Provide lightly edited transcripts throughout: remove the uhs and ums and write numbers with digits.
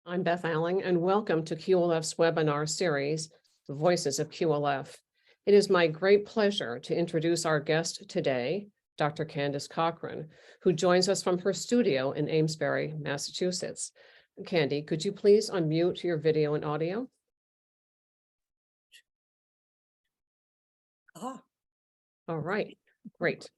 I'm Beth Alling, and welcome to QLF's webinar series, Voices of QLF. It is my great pleasure to introduce our guest today, Dr. Candace Cochrane, who joins us from her studio in Amesbury, Massachusetts. Candy, could you please unmute your video and audio? All right, great.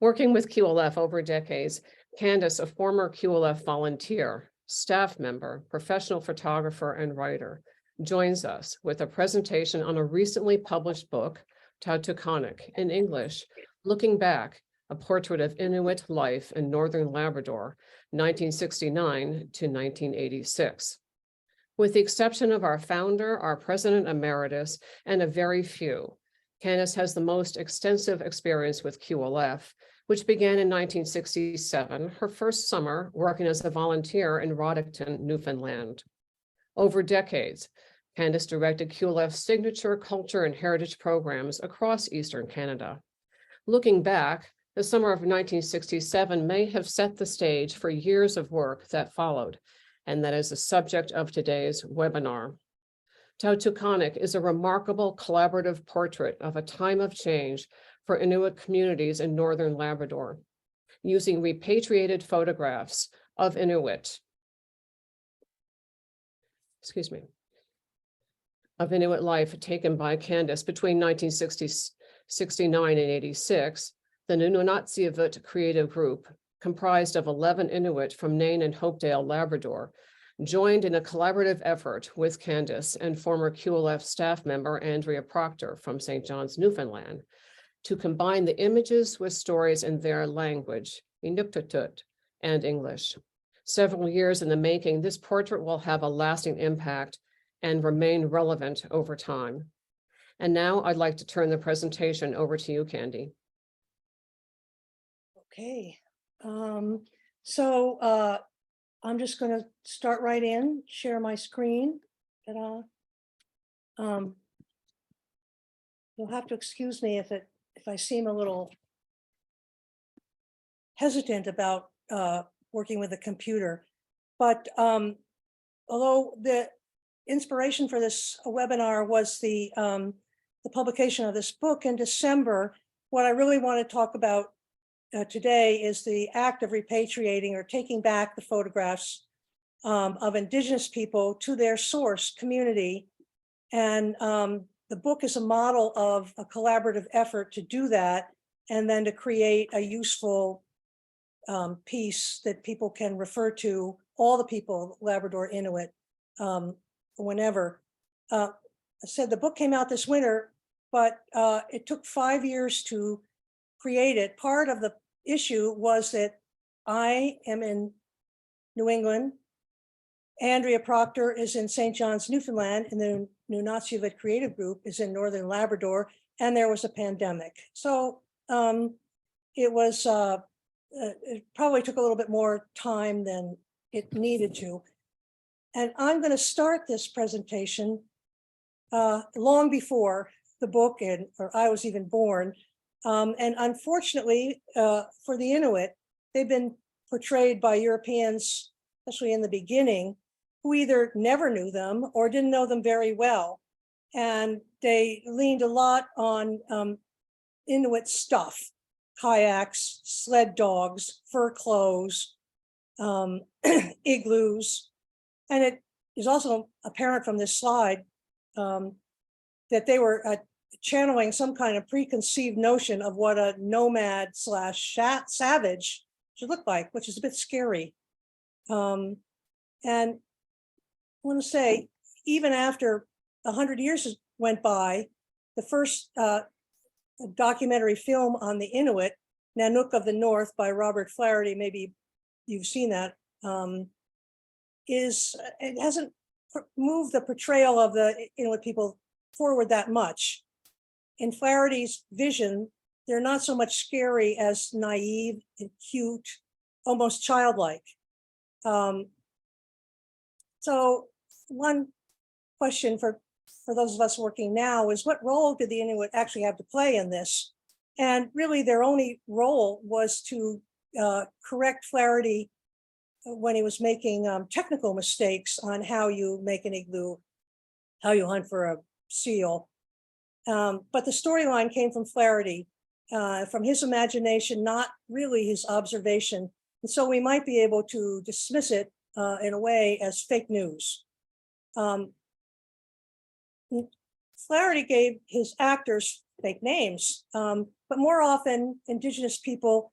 Working with QLF over decades, Candace, a former QLF volunteer, staff member, professional photographer, and writer, joins us with a presentation on a recently published book, TautukKonik, in English, Looking Back, a Portrait of Inuit Life in Northern Labrador, 1969 to 1986. With the exception of our founder, our president emeritus, and a very few, Candace has the most extensive experience with QLF, which began in 1967, her first summer working as a volunteer in Roddickton, Newfoundland. Over decades, Candace directed QLF's signature culture and heritage programs across Eastern Canada. Looking back, the summer of 1967 may have set the stage for years of work that followed, and that is the subject of today's webinar. TautukKonik is a remarkable collaborative portrait of a time of change for Inuit communities in Northern Labrador, using repatriated photographs of Inuit, of Inuit life taken by Candace between 1969 and 86. The Nunatsiavut Creative Group, comprised of 11 Inuit from Nain and Hopedale, Labrador, joined in a collaborative effort with Candace and former QLF staff member Andrea Procter from St. John's, Newfoundland, to combine the images with stories in their language, Inuktitut, and English. Several years in the making, this portrait will have a lasting impact and remain relevant over time. And now I'd like to turn the presentation over to you, Candy. Okay, I'm just going to start right in, share my screen. You'll have to excuse me if I seem a little hesitant about working with a computer, but although the inspiration for this webinar was the publication of this book in December, what I really want to talk about today is the act of repatriating or taking back the photographs of Indigenous people to their source community. And the book is a model of a collaborative effort to do that, and then to create a useful piece that people can refer to, all the people, Labrador Inuit, whenever. I said the book came out this winter, but it took 5 years to create it. Part of the issue was that I am in New England, Andrea Procter is in St. John's, Newfoundland, and the Nunatsiavut Creative Group is in Northern Labrador, and there was a pandemic. So it probably took a little bit more time than it needed to. And I'm going to start this presentation long before the book or I was even born. And unfortunately for the Inuit, they've been portrayed by Europeans, especially in the beginning, who either never knew them or didn't know them very well. And they leaned a lot on Inuit stuff, kayaks, sled dogs, fur clothes, igloos. And it is also apparent from this slide that they were channeling some kind of preconceived notion of what a nomad / savage should look like, which is a bit scary. And I want to say, even after 100 years went by, the first documentary film on the Inuit, Nanook of the North by Robert Flaherty, maybe you've seen that, it hasn't moved the portrayal of the Inuit people forward that much. In Flaherty's vision, they're not so much scary as naive and cute, almost childlike. So one question for those of us working now is, what role did the Inuit actually have to play in this? And really their only role was to correct Flaherty when he was making technical mistakes on how you make an igloo, how you hunt for a seal. But the storyline came from Flaherty, from his imagination, not really his observation. And so we might be able to dismiss it in a way as fake news. Flaherty gave his actors fake names, but more often indigenous people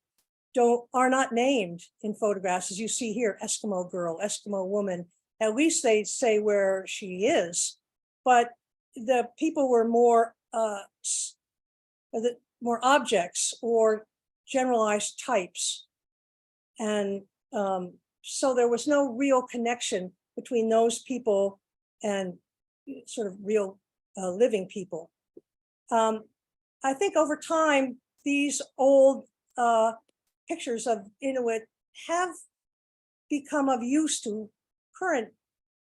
are not named in photographs, as you see here, Eskimo girl, Eskimo woman. At least they say where she is, but the people were more more objects or generalized types, and so there was no real connection between those people and sort of real living people. I think over time, these old pictures of Inuit have become of use to current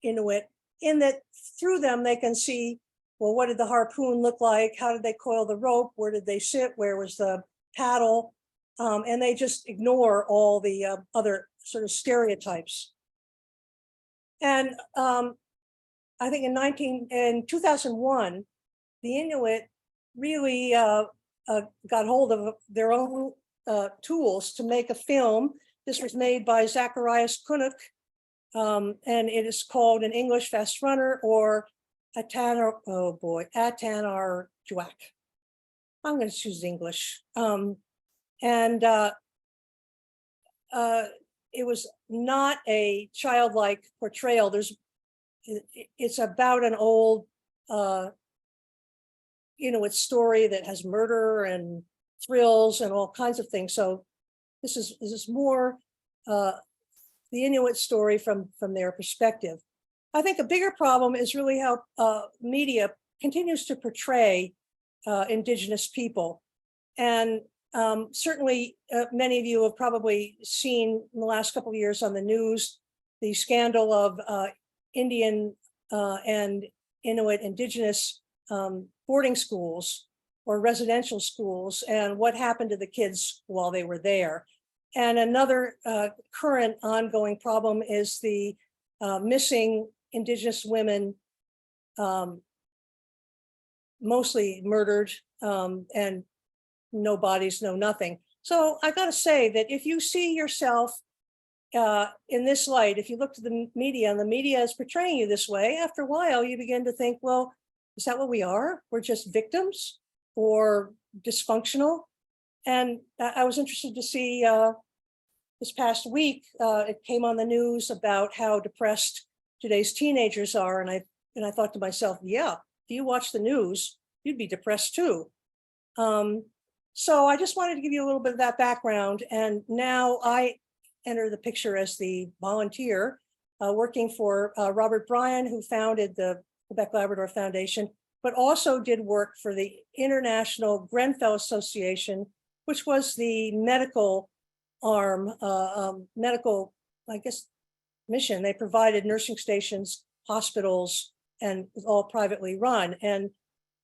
Inuit, in that through them they can see, well, what did the harpoon look like? How did they coil the rope? Where did they sit? Where was the paddle? And they just ignore all the other sort of stereotypes. And I think in 2001, the Inuit really got hold of their own tools to make a film. This was made by Zacharias Kunuk, and it is called In English Fast Runner, or Atanar, oh boy, Atanar Juak. I'm going to choose English. It was not a childlike portrayal. It's about an old Inuit story that has murder and thrills and all kinds of things. So this is more the Inuit story from their perspective. I think a bigger problem is really how media continues to portray indigenous people. And certainly many of you have probably seen in the last couple of years on the news, the scandal of Indian and Inuit indigenous boarding schools or residential schools, and what happened to the kids while they were there. And another current ongoing problem is the missing indigenous women, mostly murdered, and no bodies, no nothing. So I gotta say that if you see yourself in this light, if you look to the media and the media is portraying you this way, after a while you begin to think, well, is that what we are? We're just victims or dysfunctional? And I was interested to see this past week, it came on the news about how depressed today's teenagers are. And I thought to myself, yeah, if you watch the news, you'd be depressed too. So I just wanted to give you a little bit of that background. And now I enter the picture as the volunteer working for Robert Bryan, who founded the Quebec Labrador Foundation, but also did work for the International Grenfell Association, which was the medical arm, medical, I guess, mission. They provided nursing stations, hospitals, and was all privately run. And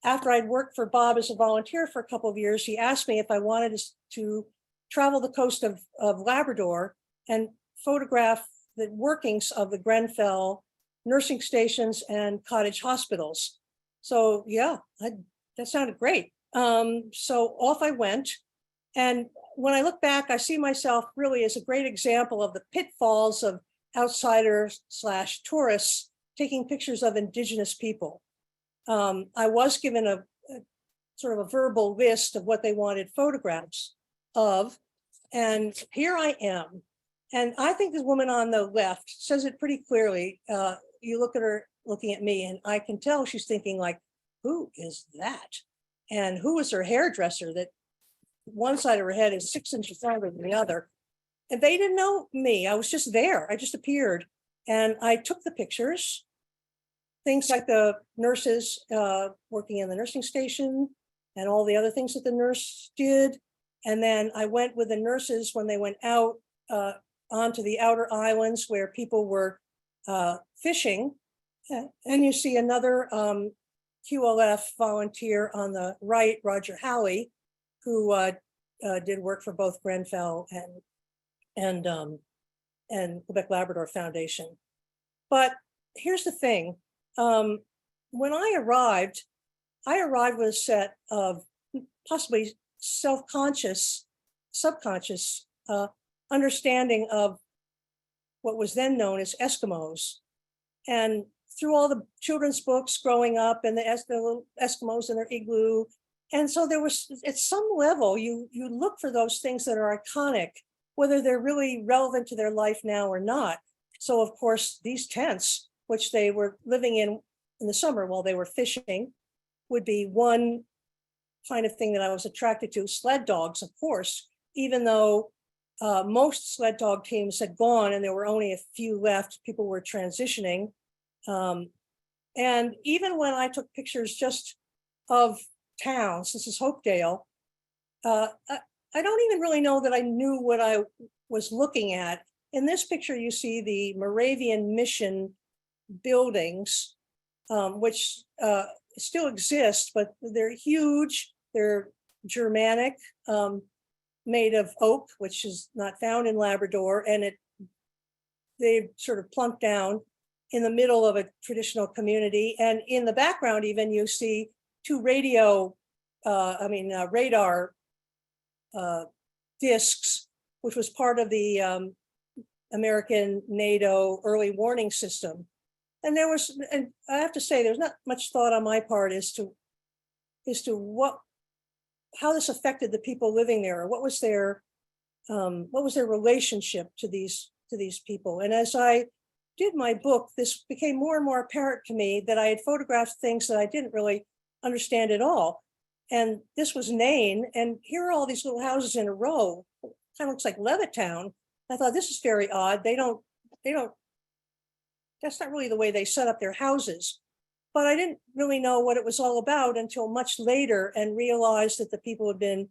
after I'd worked for Bob as a volunteer for a couple of years, he asked me if I wanted to travel the coast of Labrador and photograph the workings of the Grenfell nursing stations and cottage hospitals. So yeah, that sounded great. So off I went. And when I look back, I see myself really as a great example of the pitfalls of outsiders / tourists taking pictures of indigenous people. I was given a sort of a verbal list of what they wanted photographs of, and here I am. And I think the woman on the left says it pretty clearly. You look at her looking at me, and I can tell she's thinking like, who is that? And who is her hairdresser that one side of her head is 6 inches longer than the other? And they didn't know me. I was just there. I just appeared. And I took the pictures. Things like the nurses working in the nursing station and all the other things that the nurse did. And then I went with the nurses when they went out onto the outer islands where people were fishing. And you see another QLF volunteer on the right, Roger Howey, who did work for both Grenfell and and Quebec Labrador Foundation. But here's the thing. When I arrived with a set of possibly self-conscious, subconscious understanding of what was then known as Eskimos. And through all the children's books growing up and the little Eskimos in their igloo. And so there was, at some level, you look for those things that are iconic, whether they're really relevant to their life now or not. So of course, these tents, which they were living in the summer while they were fishing, would be one kind of thing that I was attracted to. Sled dogs, of course, even though most sled dog teams had gone and there were only a few left, people were transitioning. And even when I took pictures just of towns, this is Hopedale, I don't even really know that I knew what I was looking at. In this picture, you see the Moravian mission buildings, which still exist, but they're huge. They're Germanic, made of oak, which is not found in Labrador, and they sort of plunked down in the middle of a traditional community. And in the background, even you see two radar discs, which was part of the American NATO early warning system. And and I have to say, there's not much thought on my part as to how this affected the people living there, or what was their relationship to these people. And as I did my book, this became more and more apparent to me that I had photographed things that I didn't really understand at all. And this was Nain, and here are all these little houses in a row. Kind of looks like Levittown. I thought, this is very odd. That's not really the way they set up their houses. But I didn't really know what it was all about until much later, and realized that the people had been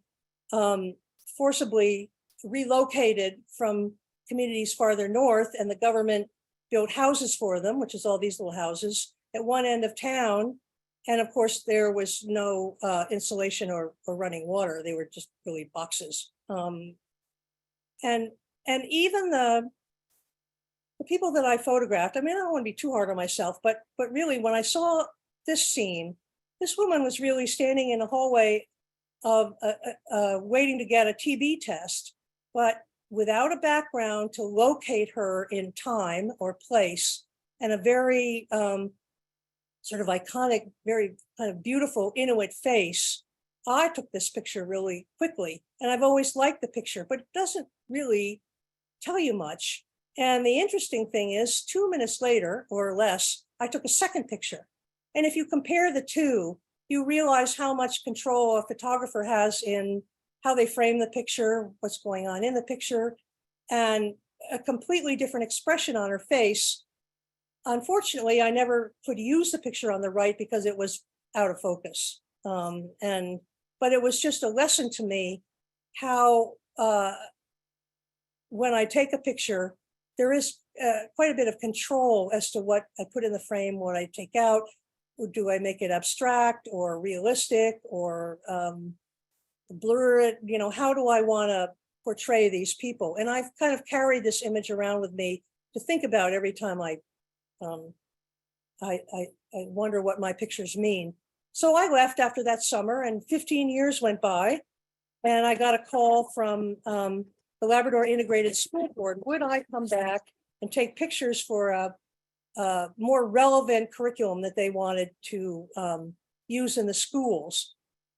forcibly relocated from communities farther north, and the government built houses for them, which is all these little houses at one end of town. And of course, there was no insulation or running water. They were just really boxes. And even the people that I photographed, I mean, I don't want to be too hard on myself, but really, when I saw this scene, this woman was really standing in a hallway of waiting to get a TB test, but without a background to locate her in time or place, and a very sort of iconic, very kind of beautiful Inuit face. I took this picture really quickly, and I've always liked the picture, but it doesn't really tell you much. And the interesting thing is, 2 minutes later or less, I took a second picture. And if you compare the two, you realize how much control a photographer has in how they frame the picture, what's going on in the picture, and a completely different expression on her face. Unfortunately, I never could use the picture on the right because it was out of focus. But it was just a lesson to me how when I take a picture, there is quite a bit of control as to what I put in the frame, what I take out. Do I make it abstract or realistic, or blur it? You know, how do I want to portray these people? And I've kind of carried this image around with me to think about every time I wonder what my pictures mean. So I left after that summer, and 15 years went by, and I got a call from the Labrador Integrated School Board. Would I come back and take pictures for a more relevant curriculum that they wanted to use in the schools?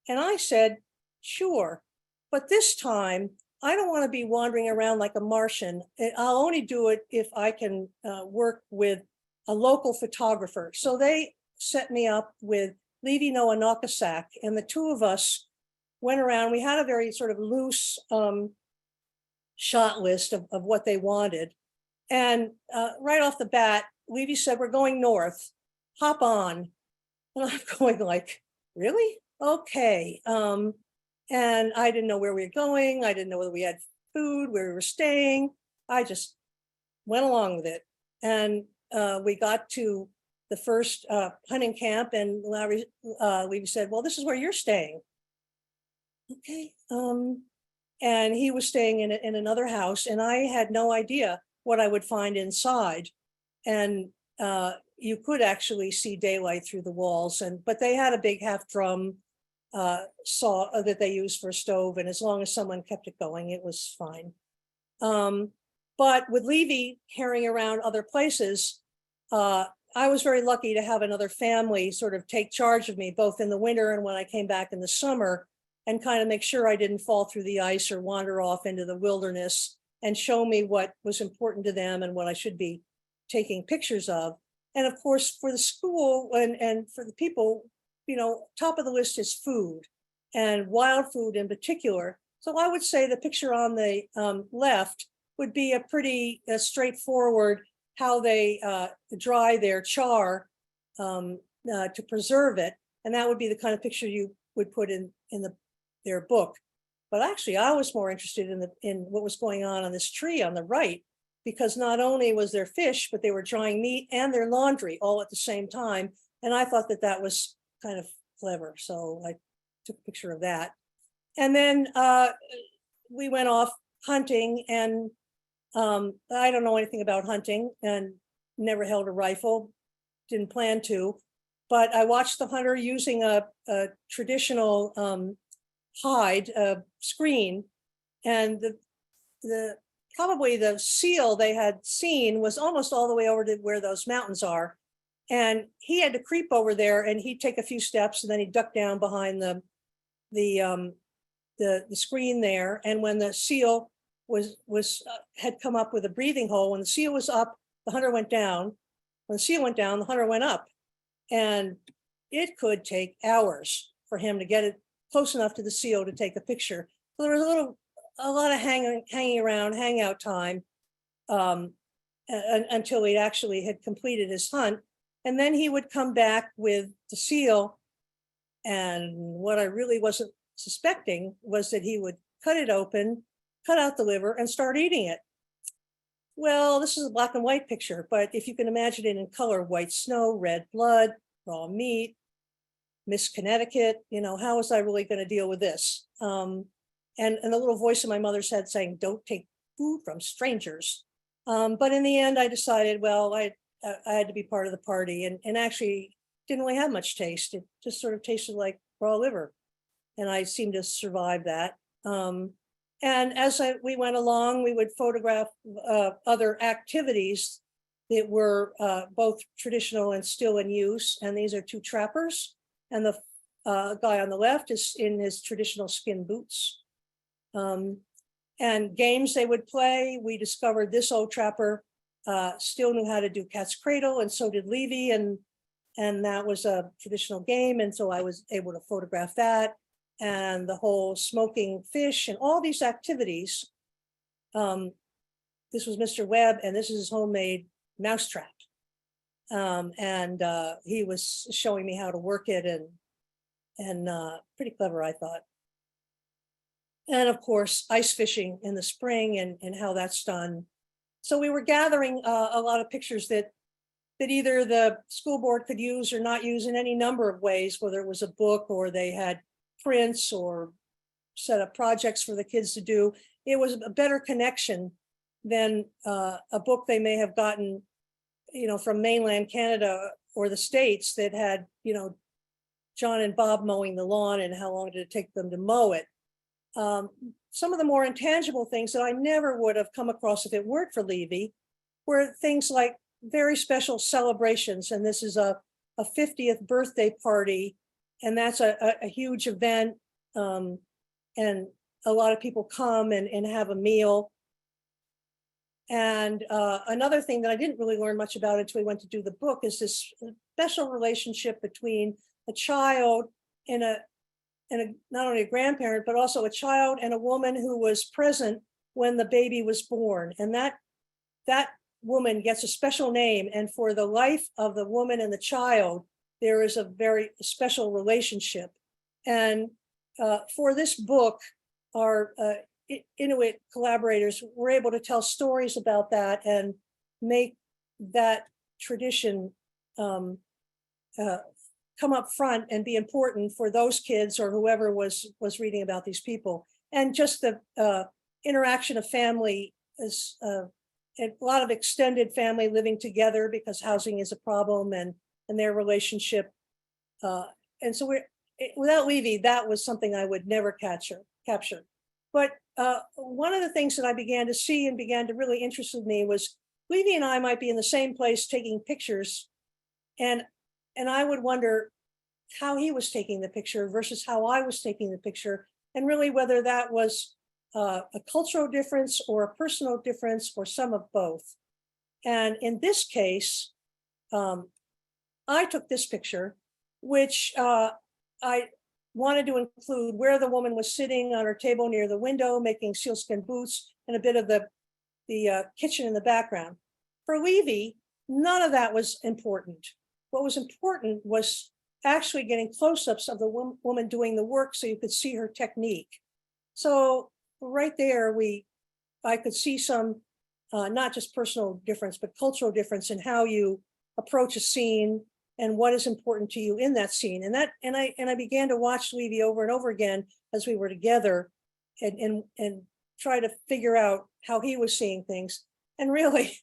And I said, sure, but this time I don't want to be wandering around like a Martian. I'll only do it if I can work with a local photographer. So they set me up with Levi Noah Nakasak, and the two of us went around. We had a very sort of loose shot list of what they wanted. And right off the bat, Levi said, we're going north, hop on. And I'm going like, really? Okay. And I didn't know where we were going. I didn't know whether we had food, where we were staying. I just went along with it. And we got to the first hunting camp, and Levi said, well, this is where you're staying. Okay. And he was staying in another house, and I had no idea. what I would find inside. And you could actually see daylight through the walls, but they had a big half drum saw that they used for a stove, and as long as someone kept it going, it was fine. But with Levy carrying around other places, I was very lucky to have another family sort of take charge of me, both in the winter and when I came back in the summer, and kind of make sure I didn't fall through the ice or wander off into the wilderness, and show me what was important to them and what I should be taking pictures of. And of course, for the school and for the people, top of the list is food, and wild food in particular. So I would say the picture on the left would be a pretty straightforward how they dry their char to preserve it. And that would be the kind of picture you would put in their book. But actually, I was more interested in what was going on this tree on the right, because not only was there fish, but they were drying meat and their laundry all at the same time. And I thought that was kind of clever. So I took a picture of that. And then we went off hunting, and I don't know anything about hunting and never held a rifle, didn't plan to, but I watched the hunter using a traditional hide screen, and the probably the seal they had seen was almost all the way over to where those mountains are. And he had to creep over there, and he'd take a few steps, and then he'd duck down behind the screen there. And when the seal had come up with a breathing hole, when the seal was up, the hunter went down. When the seal went down, the hunter went up. And it could take hours for him to get it close enough to the seal to take a picture. So there was a lot of hanging around, hangout time until he actually had completed his hunt. And then he would come back with the seal. And what I really wasn't suspecting was that he would cut it open, cut out the liver, and start eating it. Well, this is a black and white picture, but if you can imagine it in color, white snow, red blood, raw meat, Miss Connecticut, how was I really going to deal with this? And the little voice in my mother's head saying, don't take food from strangers. But in the end, I decided, well, I had to be part of the party, and actually didn't really have much taste. It just sort of tasted like raw liver. And I seemed to survive that. And as we went along, we would photograph other activities that were both traditional and still in use. And these are two trappers. And the guy on the left is in his traditional skin boots. And games they would play. We discovered this old trapper still knew how to do cat's cradle, and so did Levy. And that was a traditional game. And so I was able to photograph that. And the whole smoking fish and all these activities. This was Mr. Webb, and this is his homemade mousetrap. And he was showing me how to work it, and pretty clever, I thought. And of course, ice fishing in the spring and how that's done. So we were gathering a lot of pictures that either the school board could use or not use in any number of ways, whether it was a book or they had prints or set up projects for the kids to do. It was a better connection than a book they may have gotten, from mainland Canada or the States that had, John and Bob mowing the lawn and how long did it take them to mow it. Some of the more intangible things that I never would have come across if it weren't for Levy were things like very special celebrations. And this is a 50th birthday party. And that's a huge event. And a lot of people come and have a meal. And another thing that I didn't really learn much about until we went to do the book is this special relationship between a child and not only a grandparent, but also a child and a woman who was present when the baby was born. And that woman gets a special name. And for the life of the woman and the child, there is a very special relationship. And for this book, our Inuit collaborators were able to tell stories about that and make that tradition come up front and be important for those kids or whoever was reading about these people. And just the interaction of family is a lot of extended family living together because housing is a problem, and their relationship. And so without Levy, that was something I would never capture. But one of the things that I began to see and began to really interest me was Levy and I might be in the same place taking pictures, and I would wonder how he was taking the picture versus how I was taking the picture, and really whether that was a cultural difference or a personal difference or some of both. And in this case, I took this picture, which I wanted to include where the woman was sitting on her table near the window, making sealskin boots, and a bit of the kitchen in the background. For Levy, none of that was important. What was important was actually getting close-ups of the woman doing the work so you could see her technique. So right there, I could see some not just personal difference, but cultural difference in how you approach a scene and what is important to you in that scene. And I began to watch Levy over and over again as we were together, and try to figure out how he was seeing things. And really,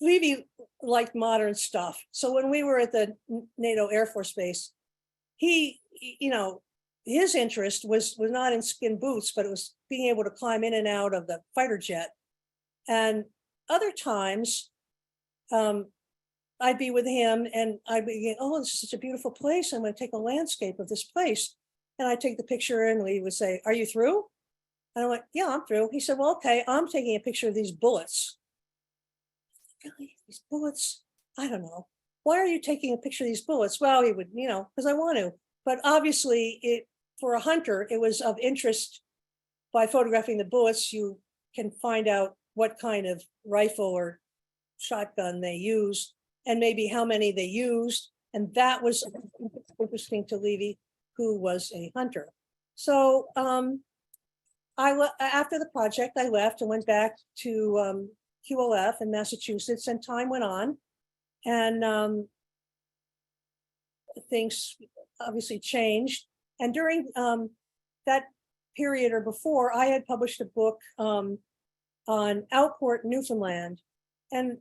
Levy liked modern stuff. So when we were at the NATO Air Force Base, he, his interest was not in skin boots, but it was being able to climb in and out of the fighter jet. And other times, I'd be with him and I'd be, oh, this is such a beautiful place. I'm going to take a landscape of this place. And I'd take the picture and he would say, are you through? And I'm like, yeah, I'm through. He said, well, okay, I'm taking a picture of these bullets. Really, these bullets? I don't know. Why are you taking a picture of these bullets? Well, he would, because I want to. But obviously, for a hunter, it was of interest. By photographing the bullets, you can find out what kind of rifle or shotgun they used, and maybe how many they used. And that was interesting to Levy, who was a hunter. So after the project, I left and went back to QLF in Massachusetts, and time went on. And things obviously changed. And during that period or before, I had published a book on Outport, Newfoundland. And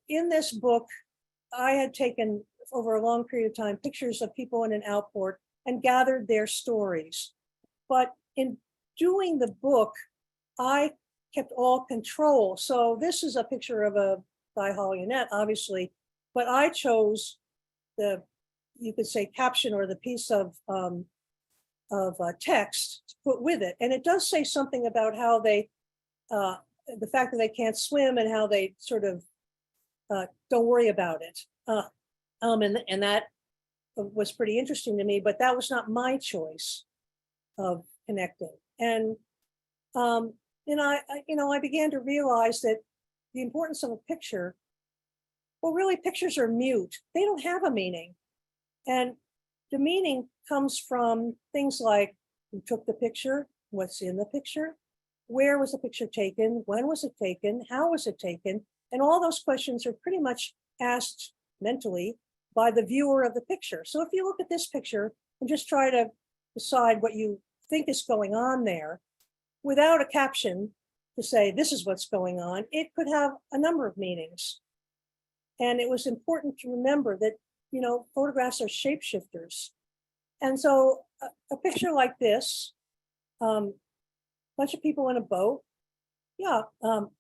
in this book, I had taken over a long period of time pictures of people in an outport and gathered their stories. But in doing the book, I kept all control. So this is a picture of a guy hauling a net, obviously, but I chose you could say, caption or the piece of text to put with it. And it does say something about how they, the fact that they can't swim and how they sort of don't worry about it. And that was pretty interesting to me, but that was not my choice of connecting. And I began to realize that the importance of a picture, well, really pictures are mute. They don't have a meaning. And the meaning comes from things like who took the picture, what's in the picture, where was the picture taken, when was it taken, how was it taken? And all those questions are pretty much asked mentally by the viewer of the picture. So if you look at this picture and just try to decide what you think is going on there, without a caption to say this is what's going on, it could have a number of meanings. And it was important to remember that, photographs are shapeshifters. And so a picture like this, bunch of people in a boat. Yeah, of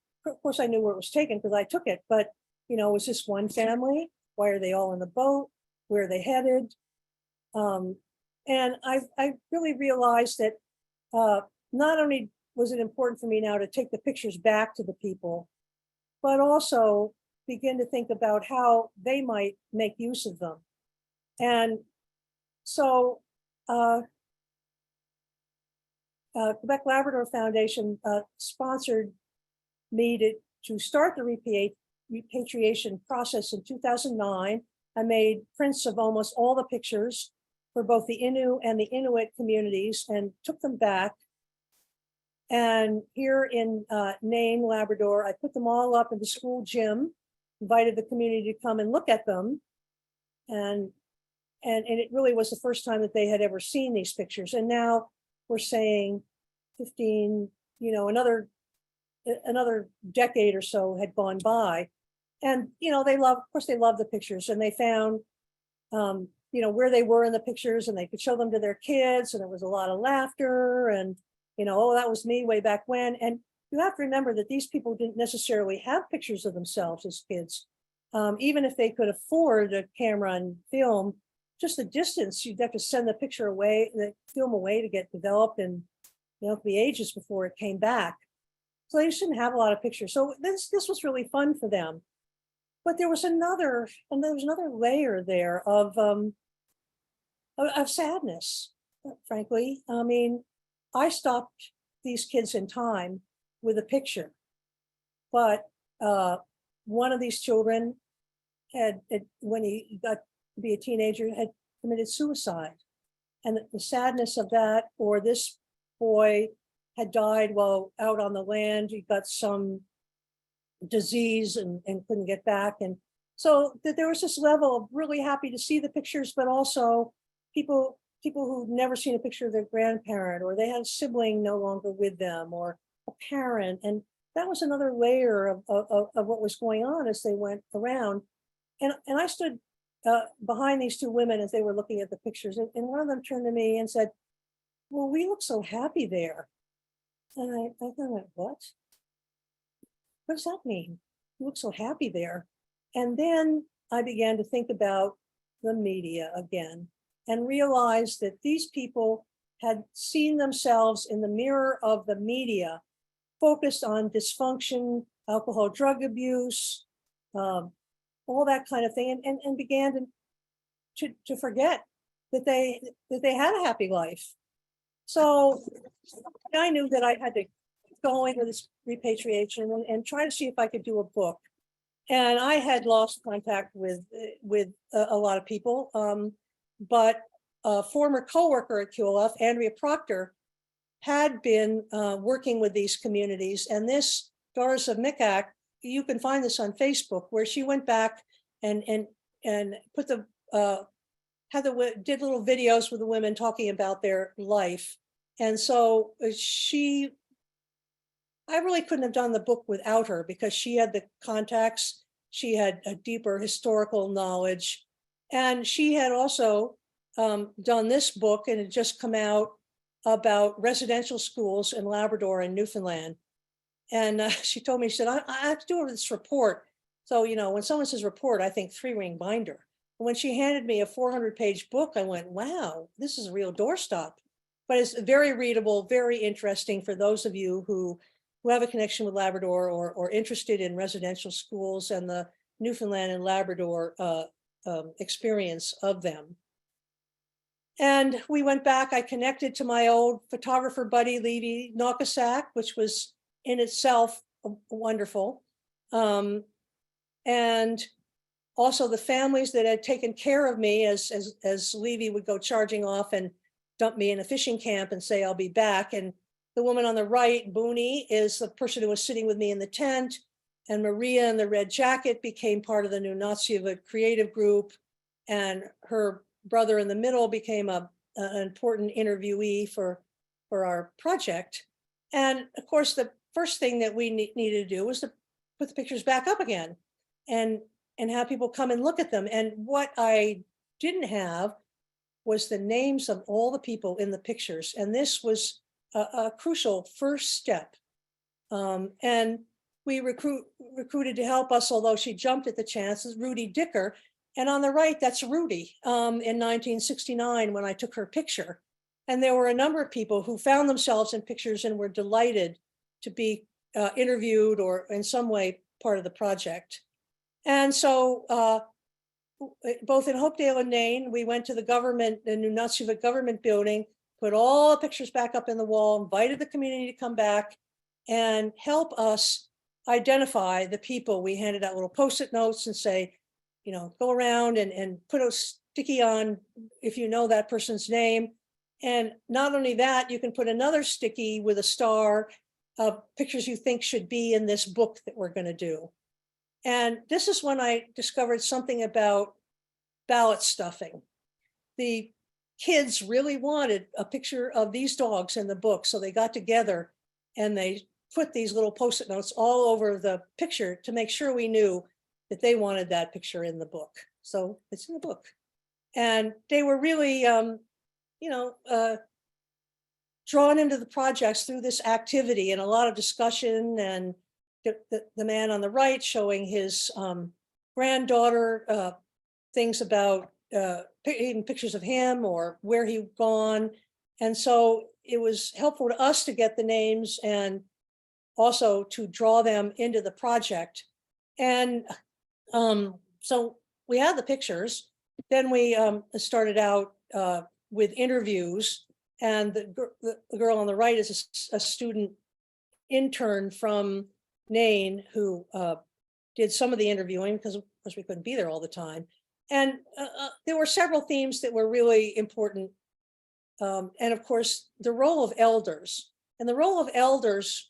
course I knew where it was taken because I took it, but was this one family? Why are they all in the boat? Where are they headed? And I really realized that not only was it important for me now to take the pictures back to the people, but also begin to think about how they might make use of them. And so Quebec Labrador Foundation sponsored me to start the repatriation process in 2009. I made prints of almost all the pictures for both the Innu and the Inuit communities and took them back. And here in Nain, Labrador, I put them all up in the school gym, invited the community to come and look at them. And it really was the first time that they had ever seen these pictures. And now we're saying 15, another another decade or so had gone by. And, of course, they love the pictures, and they found, where they were in the pictures, and they could show them to their kids, and there was a lot of laughter, and, oh, that was me way back when. And you have to remember that these people didn't necessarily have pictures of themselves as kids. Even if they could afford a camera and film, just the distance, you'd have to send the picture away, the film away to get developed, and it could be ages before it came back. So they just didn't have a lot of pictures. So this was really fun for them. But there was another layer there of sadness, frankly. I mean, I stopped these kids in time with a picture, but one of these children when he got to be a teenager, had committed suicide. And the sadness of that, or this boy had died while out on the land. He got some disease and couldn't get back. And so there was this level of really happy to see the pictures, but also people who'd never seen a picture of their grandparent, or they had a sibling no longer with them, or a parent. And that was another layer of what was going on as they went around. And I stood behind these two women as they were looking at the pictures. And one of them turned to me and said, "Well, we look so happy there." And I thought, what? What does that mean? You look so happy there. And then I began to think about the media again, and realized that these people had seen themselves in the mirror of the media, focused on dysfunction, alcohol, drug abuse, all that kind of thing, and began to forget that they had a happy life. So I knew that I had to go into this repatriation and try to see if I could do a book. And I had lost contact with a lot of people, but a former coworker at QLF, Andrea Procter, had been working with these communities. And this Daughters of Mikak, you can find this on Facebook, where she went back and put did little videos with the women talking about their life. And so I really couldn't have done the book without her, because she had the contacts, she had a deeper historical knowledge, and she had also done this book, and it had just come out, about residential schools in Labrador and Newfoundland. And she told me, she said, I have to do this report. So, when someone says report, I think 3-ring binder. And when she handed me a 400-page book, I went, wow, this is a real doorstop. But it's very readable, very interesting for those of you who have a connection with Labrador, or interested in residential schools and the Newfoundland and Labrador experience of them. And we went back, I connected to my old photographer buddy, Levy Nakasak, which was in itself wonderful. And also the families that had taken care of me as Levy would go charging off and dump me in a fishing camp and say, I'll be back. And the woman on the right, Booney, is the person who was sitting with me in the tent. And Maria in the red jacket became part of the new Nazi creative group. And her brother in the middle became an important interviewee for our project. And of course, the first thing that we needed to do was to put the pictures back up again and have people come and look at them. And what I didn't have was the names of all the people in the pictures. And this was a crucial first step. And we recruited to help us, although she jumped at the chance, is Rudy Dicker. And on the right, that's Rudy in 1969 when I took her picture. And there were a number of people who found themselves in pictures and were delighted to be interviewed or in some way part of the project. And so both in Hopedale and Nain, we went to the new Natsivik government building, put all the pictures back up in the wall, invited the community to come back and help us identify the people. We handed out little Post-it notes and say, go around and put a sticky on if you know that person's name. And not only that, you can put another sticky with a star of pictures you think should be in this book that we're going to do. And this is when I discovered something about ballot stuffing. The kids really wanted a picture of these dogs in the book. So they got together and they put these little Post-it notes all over the picture to make sure we knew that they wanted that picture in the book. So it's in the book. And they were really, drawn into the projects through this activity and a lot of discussion. And the man on the right showing his granddaughter things about even pictures of him or where he'd gone. And so it was helpful to us to get the names and also to draw them into the project. And so we had the pictures. Then we started out with interviews. And the girl on the right is a student intern from Nain who did some of the interviewing because of course we couldn't be there all the time. And there were several themes that were really important. And of course, the role of elders. And the role of elders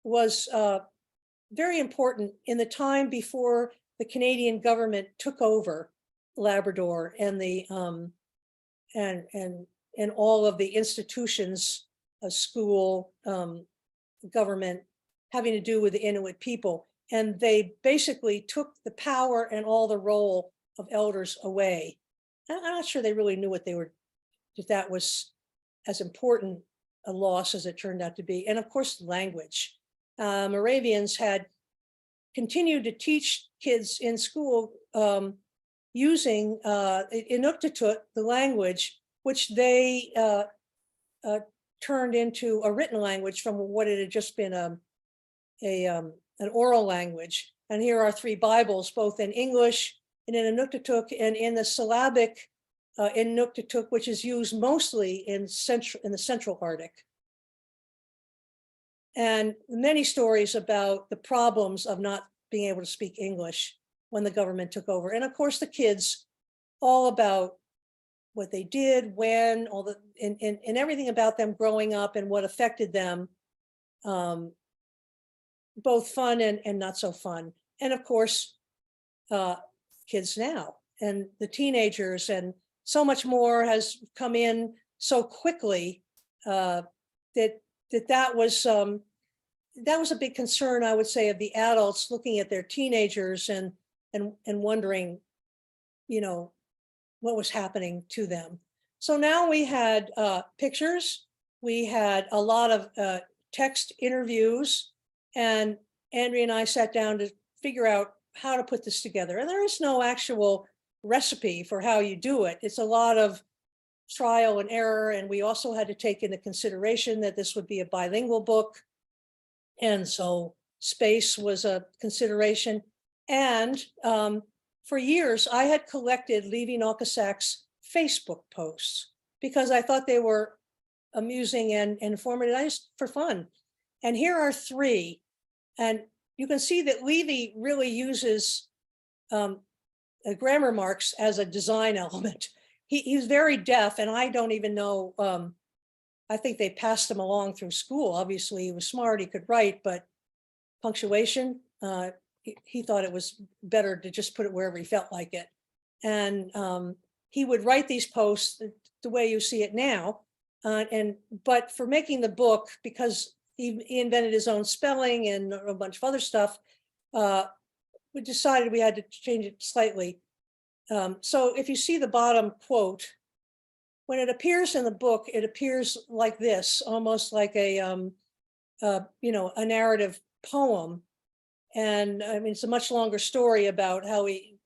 was very important in the time before the Canadian government took over Labrador and the and all of the institutions, school, government, having to do with the Inuit people. And they basically took the power and all the role of elders away. I'm not sure they really knew what they were, if that was as important a loss as it turned out to be. And of course, language. Moravians had continued to teach kids in school using Inuktitut, the language, which they turned into a written language from what it had just been an oral language. And here are 3 Bibles, both in English and in Inuktitut and in the syllabic Inuktitut, which is used mostly in the Central Arctic. And many stories about the problems of not being able to speak English when the government took over. And of course, the kids, all about what they did, when, all the, and everything about them growing up and what affected them, both fun and not so fun. And of course, kids now and the teenagers, and so much more has come in so quickly that was a big concern, I would say, of the adults looking at their teenagers and wondering, what was happening to them. So now we had pictures, we had a lot of text interviews, and Andrea and I sat down to figure out how to put this together. And there is no actual recipe for how you do it. It's a lot of trial and error. And we also had to take into consideration that this would be a bilingual book. And so space was a consideration. And for years, I had collected Levi Nalkasak's Facebook posts because I thought they were amusing and informative, just for fun. And here are 3. And you can see that Levi really uses grammar marks as a design element. He's very deaf, and I don't even know, I think they passed him along through school. Obviously, he was smart, he could write, but punctuation, he thought it was better to just put it wherever he felt like it. And he would write these posts the way you see it now. But for making the book, because he invented his own spelling and a bunch of other stuff, we decided we had to change it slightly. So if you see the bottom quote, when it appears in the book, it appears like this, almost like a narrative poem. And I mean, it's a much longer story about how he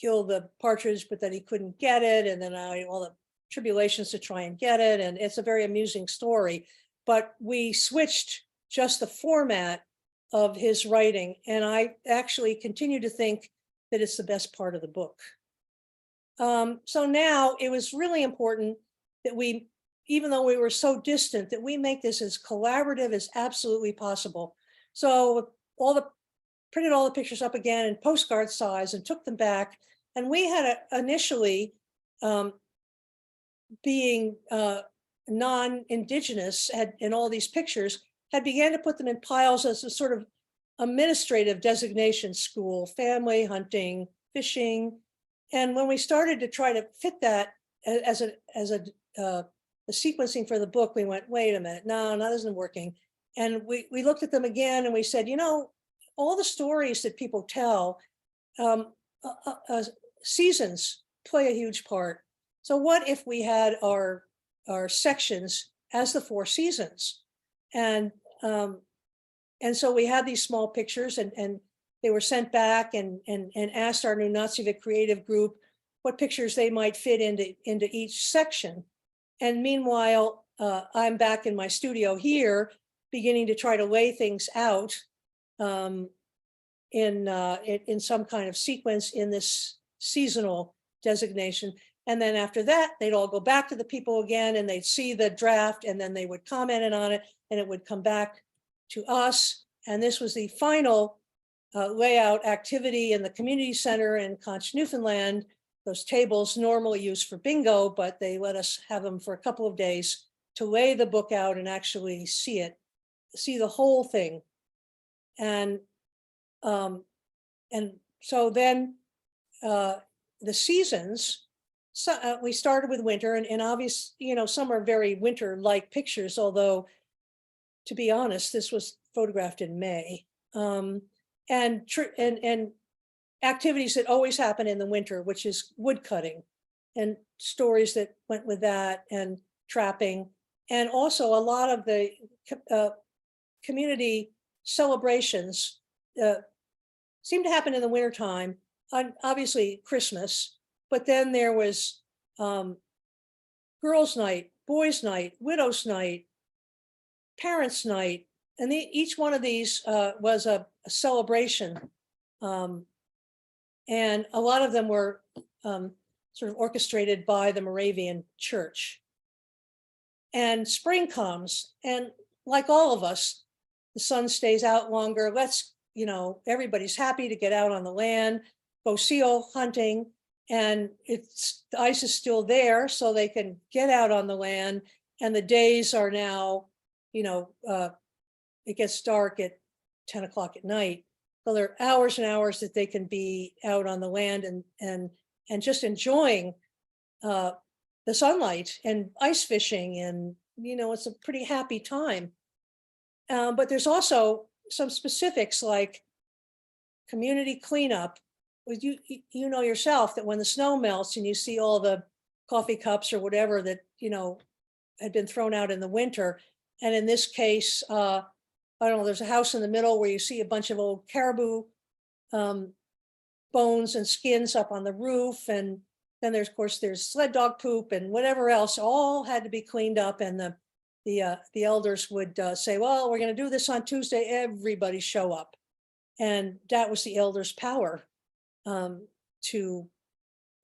killed the partridge, but that he couldn't get it. And then all the tribulations to try and get it. And it's a very amusing story, but we switched just the format of his writing. And I actually continue to think that it's the best part of the book. So now it was really important that we, even though we were so distant, that we make this as collaborative as absolutely possible. So printed all the pictures up again in postcard size and took them back. And we had initially, being non-indigenous, in all these pictures, had began to put them in piles as a sort of administrative designation: school, family, hunting, fishing. And when we started to try to fit that as a sequencing for the book, we went, wait a minute, no, that isn't working. And we looked at them again and we said, you know, all the stories that people tell, um, seasons play a huge part. So what if we had our sections as the 4 seasons? And so we had these small pictures, and they were sent back and asked our new Nunatsiavut creative group what pictures they might fit into each section. And meanwhile, I'm back in my studio here, beginning to try to lay things out in some kind of sequence in this seasonal designation. And then after that, they'd all go back to the people again, and they'd see the draft, and then they would comment on it, and it would come back to us. And this was the final layout activity in the community center in Conch, Newfoundland. Those tables normally used for bingo, but they let us have them for a couple of days to lay the book out and actually see the whole thing. And so then the seasons, so we started with winter, and obvious, you know, some are very winter-like pictures, although to be honest, this was photographed in May. And activities that always happen in the winter, which is wood cutting, and stories that went with that, and trapping. And also a lot of the community celebrations seem to happen in the wintertime, obviously Christmas, but then there was girls' night, boys' night, widows' night, parents' night, and each one of these was a celebration. And a lot of them were sort of orchestrated by the Moravian Church. And spring comes, and like all of us, the sun stays out longer. You know, everybody's happy to get out on the land, go seal hunting, and the ice is still there, so they can get out on the land. And the days are now, you know, it gets dark at 10 o'clock at night. So there are hours and hours that they can be out on the land and just enjoying the sunlight and ice fishing, and you know, it's a pretty happy time. But there's also some specifics like community cleanup. You know yourself that when the snow melts and you see all the coffee cups or whatever that, you know, had been thrown out in the winter. And in this case, I don't know, there's a house in the middle where you see a bunch of old caribou bones and skins up on the roof. And then there's, of course, there's sled dog poop and whatever else, all had to be cleaned up. And the elders would say, well, we're going to do this on Tuesday, everybody show up. And that was the elders' power to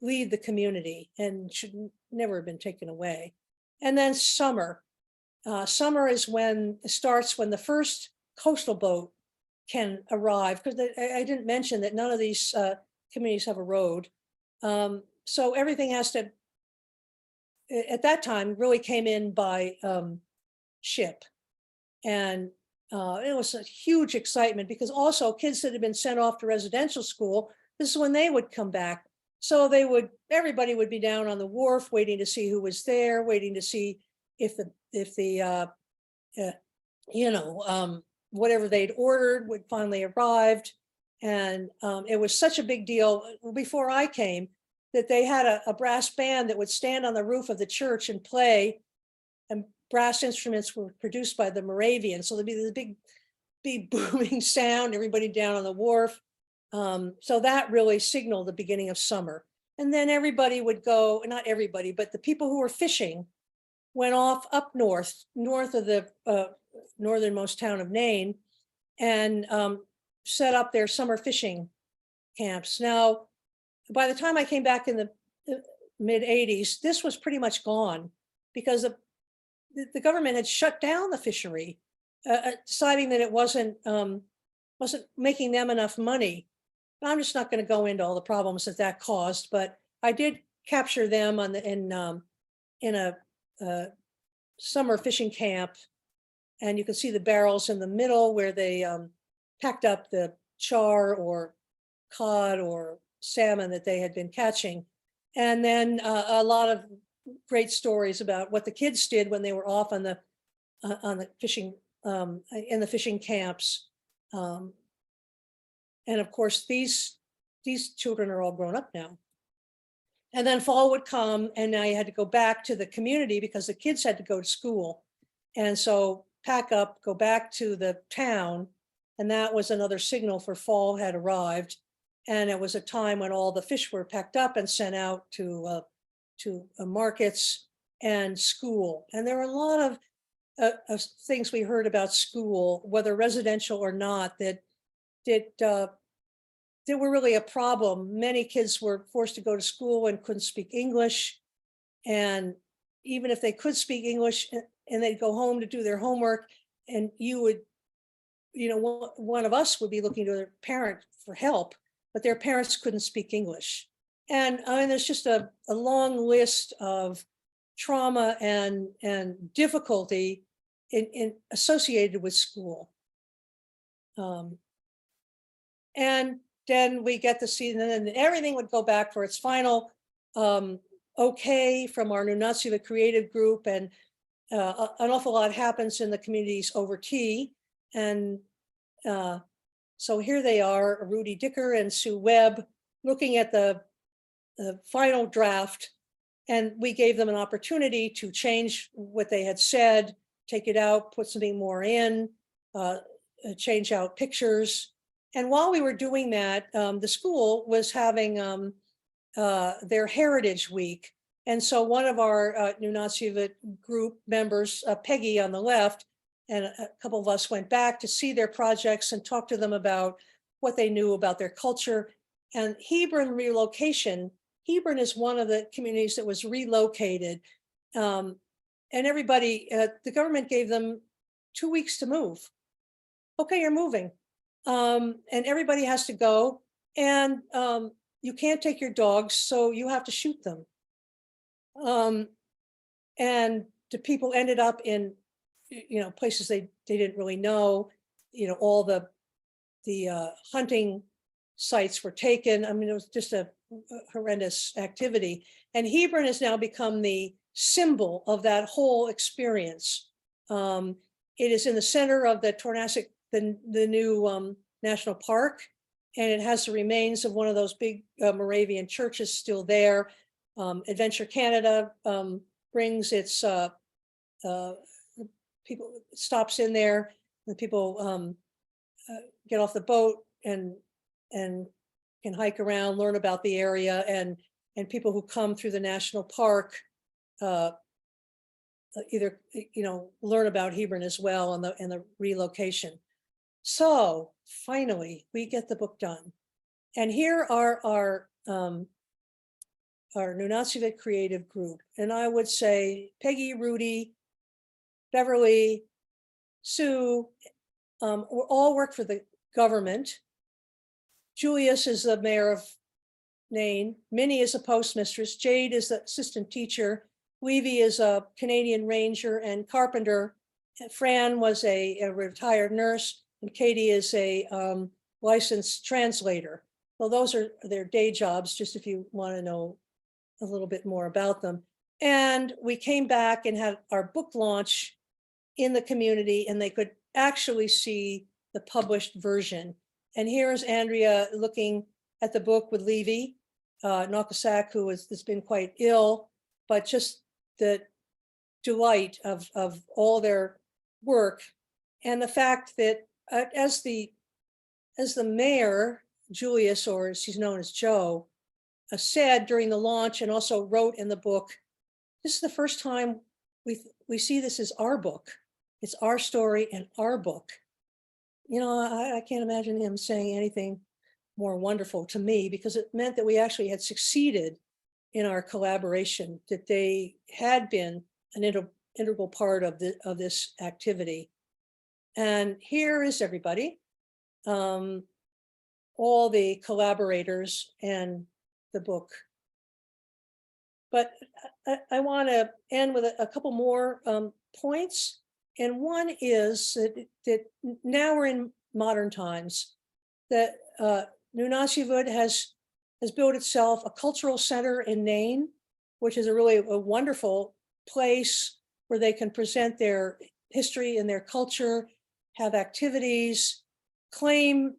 lead the community, and should never have been taken away. And then summer. Summer is when it starts, when the first coastal boat can arrive, because I didn't mention that none of these communities have a road. So everything has to, at that time, really came in by ship. And it was a huge excitement, because also kids that had been sent off to residential school, this is when they would come back. So everybody would be down on the wharf waiting to see who was there, waiting to see if the whatever they'd ordered would finally arrived. And it was such a big deal before I came that they had a brass band that would stand on the roof of the church and play, and brass instruments were produced by the Moravians. So there'd be this big booming sound, everybody down on the wharf. So that really signaled the beginning of summer. And then everybody would go, not everybody, but the people who were fishing went off up north of the northernmost town of Nain, and set up their summer fishing camps. Now, by the time I came back in the mid 80s, this was pretty much gone, because the government had shut down the fishery, deciding that it wasn't making them enough money. I'm just not going to go into all the problems that caused, but I did capture them in a summer fishing camp, and you can see the barrels in the middle where they packed up the char or cod or salmon that they had been catching. And then a lot of great stories about what the kids did when they were off on the fishing in the fishing camps. And of course, these children are all grown up now. And then fall would come and I had to go back to the community because the kids had to go to school. And so pack up, go back to the town. And that was another signal for fall had arrived. And it was a time when all the fish were packed up and sent out to markets and school. And there were a lot of things we heard about school, whether residential or not, that were really a problem. Many kids were forced to go to school and couldn't speak English. And even if they could speak English and they'd go home to do their homework, and you would, one of us would be looking to their parent for help, but their parents couldn't speak English. And there's just a long list of trauma and difficulty in associated with school. And then we get to see, and then everything would go back for its final okay from our Nunatsiavut creative group, and an awful lot happens in the communities over tea. And so here they are, Rudy Dicker and Sue Webb, looking at the final draft, and we gave them an opportunity to change what they had said, take it out, put something more in, change out pictures. And while we were doing that, the school was having their Heritage Week. And so one of our Nunatsiavut group members, Peggy on the left, and a couple of us went back to see their projects and talk to them about what they knew about their culture. And Hebron relocation, Hebron is one of the communities that was relocated. And everybody, the government gave them 2 weeks to move. Okay, you're moving. And everybody has to go, and you can't take your dogs, so you have to shoot them. And the people ended up in, places they didn't really know. All the hunting sites were taken. I mean, it was just a horrendous activity. And Hebron has now become the symbol of that whole experience. It is in the center of the Tornassus, the new national park, and it has the remains of one of those big Moravian churches still there. Adventure Canada brings its people, stops in there, and people get off the boat and can hike around, learn about the area, and people who come through the national park either learn about Hebron as well, and the relocation. So finally, we get the book done, and here are our Nunatsiavut creative group, and I would say Peggy, Rudy, Beverly, Sue, all work for the government. Julius is the mayor of Nain. Minnie is a postmistress. Jade is the assistant teacher. Levy is a Canadian ranger and carpenter. Fran was a retired nurse, and Katie is a licensed translator. Well, those are their day jobs, just if you want to know a little bit more about them. And we came back and had our book launch in the community, and they could actually see the published version. And here's Andrea looking at the book with Levy Nakasak, who has been quite ill, but just the delight of all their work, and the fact that as the mayor, Julius, or as he's known as Joe, said during the launch, and also wrote in the book, this is the first time we see this as our book. It's our story and our book. I can't imagine him saying anything more wonderful to me, because it meant that we actually had succeeded in our collaboration, that they had been an integral part of this activity. And here is everybody, all the collaborators and the book. But I want to end with a couple more points. And one is that now we're in modern times, that Nunatsiavut has built itself a cultural center in Nain, which is a really wonderful place where they can present their history and their culture, have activities, claim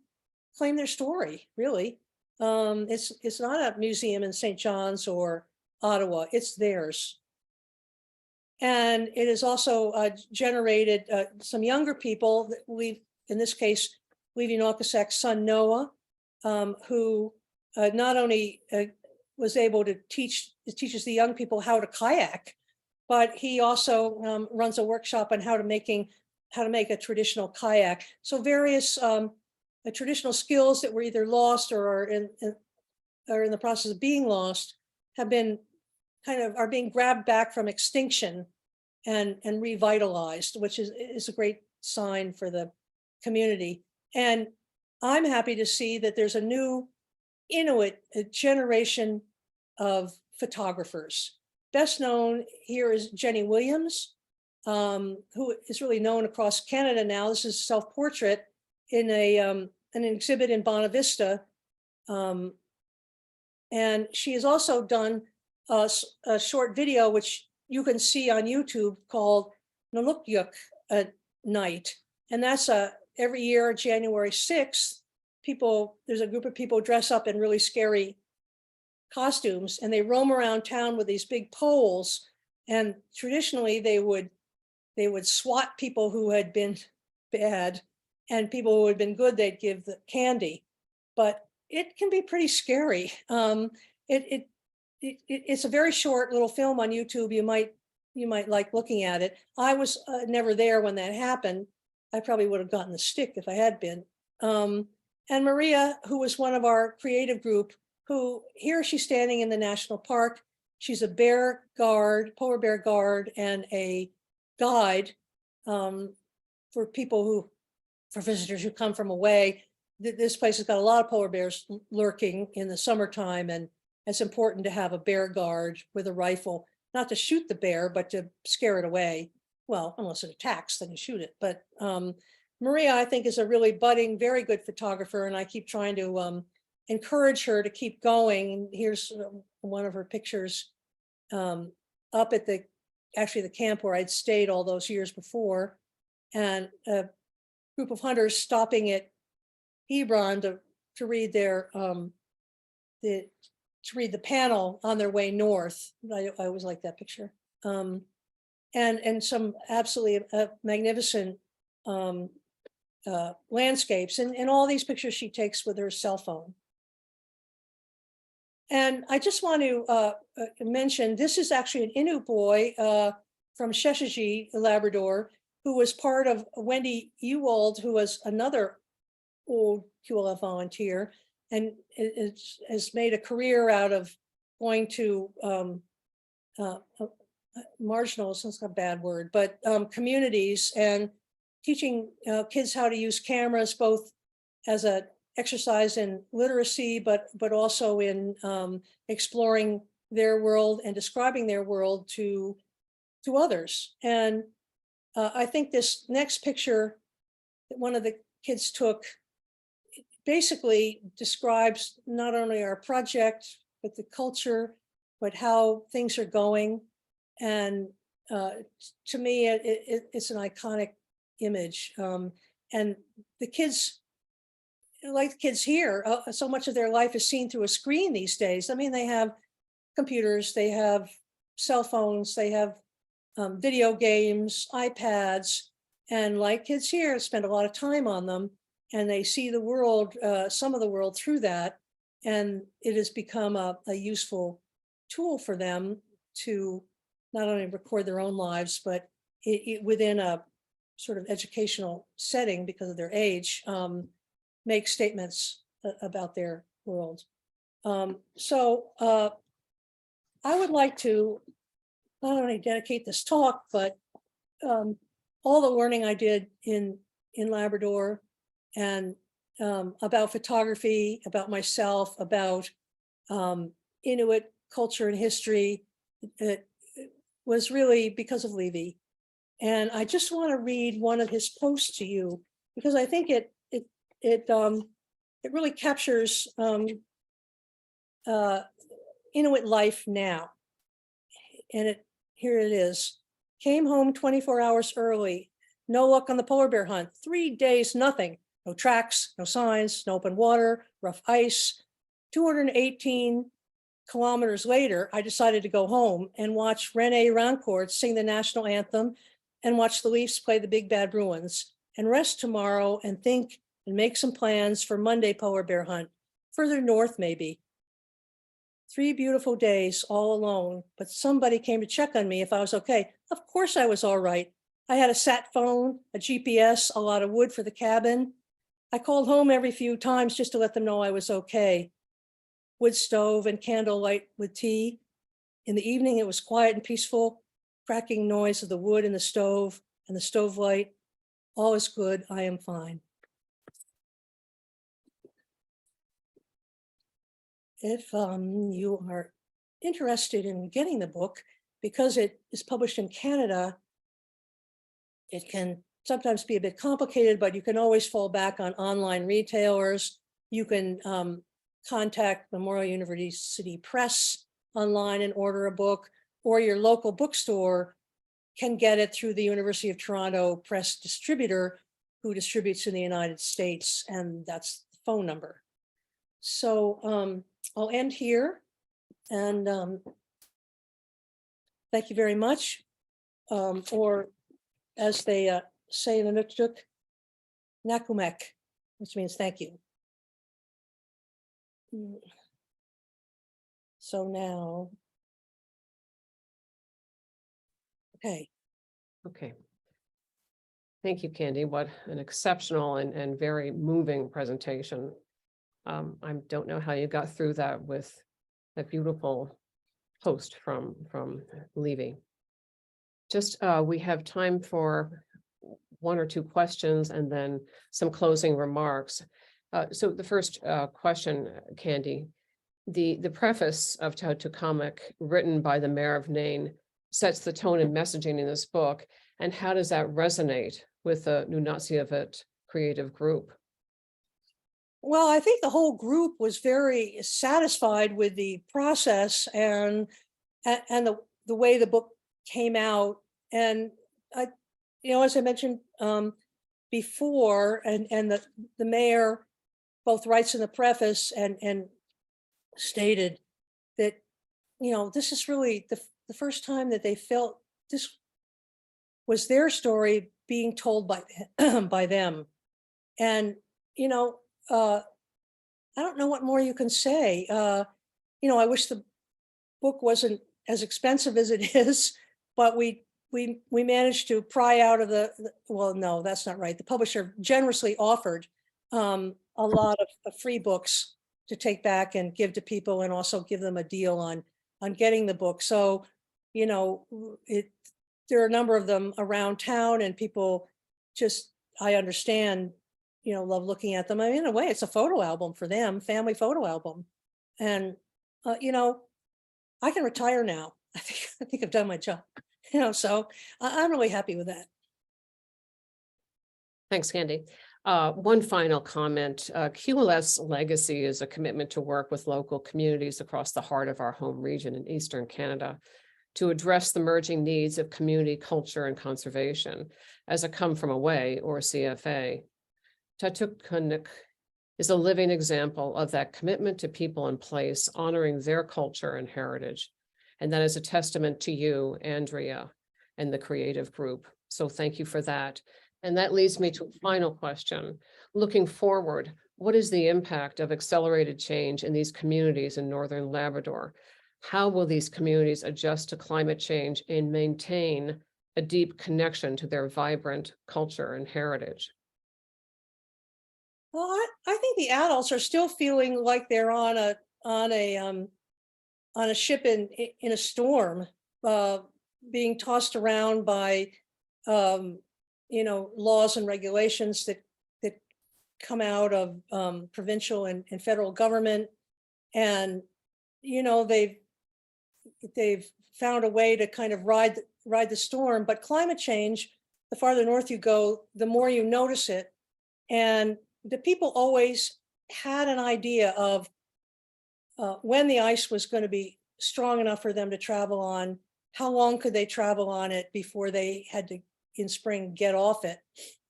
their story, really. It's not a museum in St. John's or Ottawa, it's theirs. And it has also generated some younger people that in this case, Levi Nalkasak's son Noah, who not only was able to teaches the young people how to kayak, but he also runs a workshop on how to make a traditional kayak. So various traditional skills that were either lost or are in the process of being lost have been are being grabbed back from extinction and revitalized, which is a great sign for the community. And I'm happy to see that there's a new Inuit generation of photographers. Best known here is Jenny Williams, who is really known across Canada now. This is self-portrait in an exhibit in Bonavista. And she has also done a short video, which you can see on YouTube, called Nalukyuk Night. And that's every year, January 6th, there's a group of people dress up in really scary costumes and they roam around town with these big poles. And traditionally they would swat people who had been bad, and people who had been good, they'd give the candy. But it can be pretty scary. It's a very short little film on YouTube. You might like looking at it. I was never there when that happened. I probably would have gotten the stick if I had been. And Maria, who was one of our creative group, who here she's standing in the national park. She's a bear guard, polar bear guard, and a guide for visitors who come from away. This place has got a lot of polar bears lurking in the summertime, and it's important to have a bear guard with a rifle, not to shoot the bear, but to scare it away. Well, unless it attacks, then you shoot it. But Maria, I think, is a really budding, very good photographer, and I keep trying to encourage her to keep going. Here's one of her pictures up at the camp where I'd stayed all those years before, and a group of hunters stopping at Hebron to read the panel on their way north. I always like that picture. And some absolutely magnificent landscapes, and all these pictures she takes with her cell phone. And I just want to mention, this is actually an Inuit boy from Sheshigi, Labrador, who was part of Wendy Ewald, who was another old QLF volunteer, and has made a career out of going to marginal, it's not a bad word, but communities, and teaching kids how to use cameras, both as a exercise in literacy, but also in exploring their world and describing their world to others. And I think this next picture that one of the kids took basically describes not only our project, but the culture, but how things are going. And to me, it's an iconic image. And the kids, like the kids here, so much of their life is seen through a screen these days. I mean, they have computers, they have cell phones, they have video games, iPads, and like kids here spend a lot of time on them, and they see the world, some of the world through that. And it has become a useful tool for them to not only record their own lives, but within a sort of educational setting, because of their age, make statements about their world. So I would like to not only dedicate this talk, but all the learning I did in Labrador, and about photography, about myself, about Inuit culture and history, it was really because of Levi. And I just want to read one of his posts to you, because I think it really captures Inuit life now. And here it is. Came home 24 hours early No luck on the polar bear hunt. 3 days, nothing. No tracks, no signs, no open water, rough ice. 218 kilometers later, I decided to go home and watch Rene Rancourt sing the national anthem and watch the Leafs play the Big Bad Bruins and rest tomorrow and think and make some plans for Monday polar bear hunt, further north maybe. 3 beautiful days all alone, but somebody came to check on me if I was okay. Of course I was all right. I had a sat phone, a GPS, a lot of wood for the cabin. I called home every few times just to let them know I was okay. Wood stove and candlelight with tea. In the evening, it was quiet and peaceful, cracking noise of the wood in the stove and the stove light. All is good, I am fine. If you are interested in getting the book, because it is published in Canada, it can sometimes be a bit complicated, but you can always fall back on online retailers. You can contact Memorial University Press online and order a book, or your local bookstore can get it through the University of Toronto Press distributor who distributes in the United States, and that's the phone number. So I'll end here, and thank you very much. Or as they say in the Nuktuk, Nakumek, which means thank you. So now, okay. Okay. Thank you, Candy. What an exceptional and very moving presentation. I don't know how you got through that with a beautiful post from Levy. Just we have time for 1 or 2 questions and then some closing remarks. So the first question, Candy, the preface of TautukKonik, written by the mayor of Nain, sets the tone and messaging in this book. And how does that resonate with the Nunatsiavut creative group? Well, I think the whole group was very satisfied with the process and the way the book came out. And I, as I mentioned before, and the mayor both writes in the preface and stated that, this is really the first time that they felt this was their story being told by them. And, I don't know what more you can say. I wish the book wasn't as expensive as it is, but we managed to pry out of well, no, that's not right. The publisher generously offered a lot of free books to take back and give to people, and also give them a deal on getting the book. So, there are a number of them around town, and people just, I understand, love looking at them. I mean, in a way, it's a photo album for them, family photo album. And, I can retire now. I think I've done my job, so I'm really happy with that. Thanks, Candy. One final comment. QLF's legacy is a commitment to work with local communities across the heart of our home region in Eastern Canada to address the merging needs of community culture and conservation as a come from away, or CFA. TautukKonik is a living example of that commitment to people and place, honoring their culture and heritage. And that is a testament to you, Andrea, and the creative group. So thank you for that. And that leads me to a final question. Looking forward, what is the impact of accelerated change in these communities in Northern Labrador? How will these communities adjust to climate change and maintain a deep connection to their vibrant culture and heritage? Well, I think the adults are still feeling like they're on a ship in a storm, being tossed around by laws and regulations that come out of provincial and federal government, and they've found a way to kind of ride the storm. But climate change, the farther north you go, the more you notice it. And the people always had an idea of when the ice was going to be strong enough for them to travel on, how long could they travel on it before they had to in spring get off it.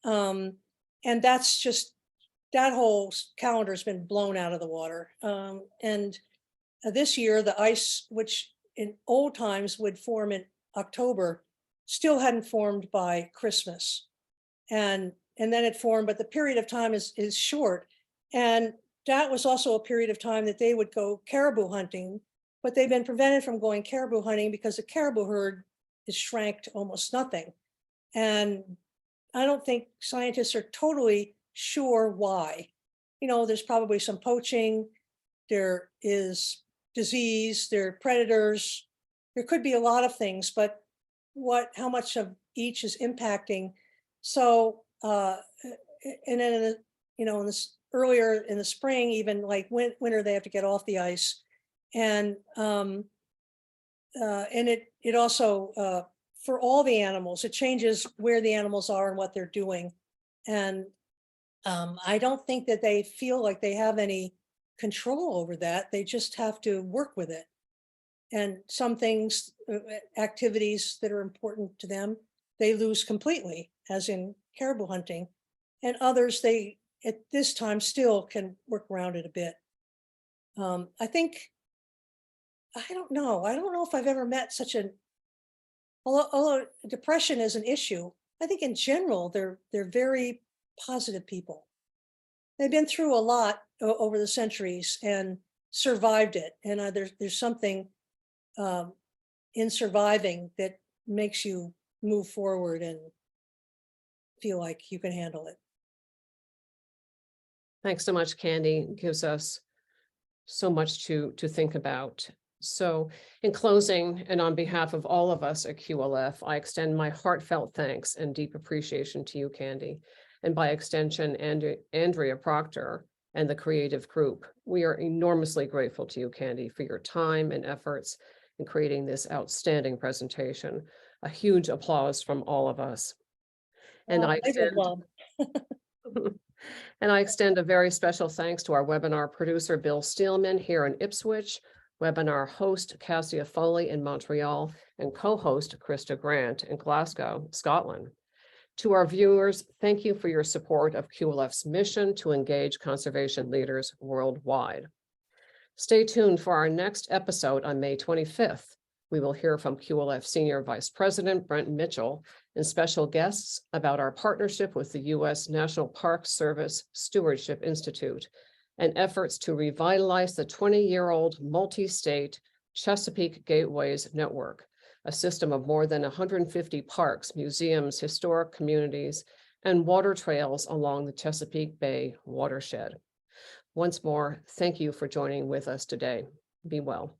And that's just, that whole calendar's been blown out of the water. And this year, the ice, which in old times would form in October, still hadn't formed by Christmas. And then it formed, but the period of time is short. And that was also a period of time that they would go caribou hunting, but they've been prevented from going caribou hunting because the caribou herd is shrank to almost nothing. And I don't think scientists are totally sure why. You know, there's probably some poaching, there is disease, there are predators, there could be a lot of things, but how much of each is impacting. So, and then in the, in this earlier in the spring, even like winter, they have to get off the ice. And it also, for all the animals, it changes where the animals are and what they're doing. And I don't think that they feel like they have any control over that. They just have to work with it. And some things, activities that are important to them, they lose completely, as in caribou hunting. And others, they at this time still can work around it a bit. I think, I don't know if I've ever met such an, although depression is an issue, I think in general, they're very positive people. They've been through a lot over the centuries and survived it. And there's something in surviving that makes you move forward and feel like you can handle it. Thanks so much, Candy. It gives us so much to think about. So in closing, and on behalf of all of us at QLF, I extend my heartfelt thanks and deep appreciation to you, Candy, and by extension, Andrea Procter and the creative group. We are enormously grateful to you, Candy, for your time and efforts in creating this outstanding presentation. A huge applause from all of us. And I extend a very special thanks to our webinar producer, Bill Steelman, here in Ipswich, webinar host, Cassia Foley in Montreal, and co-host, Krista Grant in Glasgow, Scotland. To our viewers, thank you for your support of QLF's mission to engage conservation leaders worldwide. Stay tuned for our next episode on May 25th. We will hear from QLF Senior Vice President Brent Mitchell and special guests about our partnership with the U.S. National Park Service Stewardship Institute and efforts to revitalize the 20-year-old multi-state Chesapeake Gateways Network, a system of more than 150 parks, museums, historic communities, and water trails along the Chesapeake Bay watershed. Once more, thank you for joining with us today. Be well.